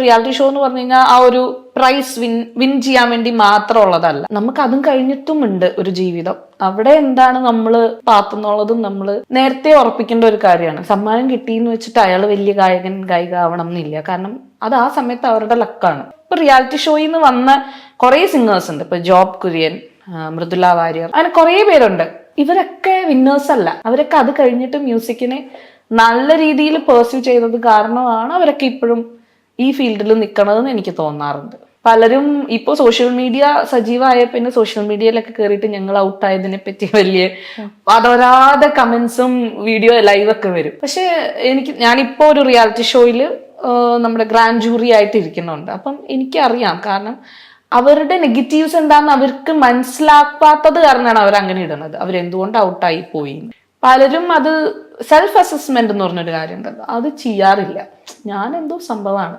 Reality show എന്ന് പറഞ്ഞു കഴിഞ്ഞാൽ ആ ഒരു പ്രൈസ് വിൻ ചെയ്യാൻ വേണ്ടി മാത്രമുള്ളതല്ല. നമുക്ക് അതും കഴിഞ്ഞിട്ടും ഉണ്ട് ഒരു ജീവിതം. അവിടെ എന്താണ് നമ്മൾ പാത്തുന്നുള്ളതും നമ്മൾ നേരത്തെ ഉറപ്പിക്കേണ്ട ഒരു കാര്യമാണ്. സമ്മാനം കിട്ടിയെന്ന് വെച്ചിട്ട് അയാൾ വലിയ ഗായിക ആവണം എന്നില്ല. കാരണം അത് ആ സമയത്ത് അവരുടെ ലക്കാണ്. ഇപ്പൊ റിയാലിറ്റി ഷോയിൽ നിന്ന് വന്ന കുറെ സിംഗേഴ്സ് ഉണ്ട്. ഇപ്പൊ ജോബ് കുര്യൻ, മൃദുല വാര്യർ, അങ്ങനെ കുറെ പേരുണ്ട്. ഇവരൊക്കെ വിന്നേഴ്സ് അല്ല. അവരൊക്കെ അത് കഴിഞ്ഞിട്ട് മ്യൂസിക്കിനെ നല്ല രീതിയിൽ പെർസ്യൂ ചെയ്തത് കാരണമാണ് അവരൊക്കെ ഇപ്പോഴും ഈ ഫീൽഡിൽ നിൽക്കണതെന്ന് എനിക്ക് തോന്നാറുണ്ട്. പലരും ഇപ്പൊ സോഷ്യൽ മീഡിയ സജീവമായ പിന്നെ സോഷ്യൽ മീഡിയയിലൊക്കെ കയറിയിട്ട് ഞങ്ങൾ ഔട്ടായതിനെ പറ്റി വലിയ അതോരാതെ കമന്റ്സും വീഡിയോ ലൈവൊക്കെ വരും. പക്ഷെ ഞാനിപ്പോ ഒരു റിയാലിറ്റി ഷോയില് നമ്മുടെ ഗ്രാൻഡ് ജൂറി ആയിട്ട് ഇരിക്കുന്നുണ്ട്. അപ്പം എനിക്കറിയാം. കാരണം അവരുടെ നെഗറ്റീവ്സ് എന്താണെന്ന് അവർക്ക് മനസ്സിലാക്കാത്തത് കാരണമാണ് അവർ അങ്ങനെ ഇടുന്നത്. അവരെന്തുകൊണ്ട് ഔട്ടായി പോയി. പലരും അത് സെൽഫ് അസസ്മെന്റ് എന്ന് പറഞ്ഞൊരു കാര്യം ഉണ്ടല്ലോ, അത് ചെയ്യാറില്ല. ഞാൻ എന്തോ സംഭവമാണ്.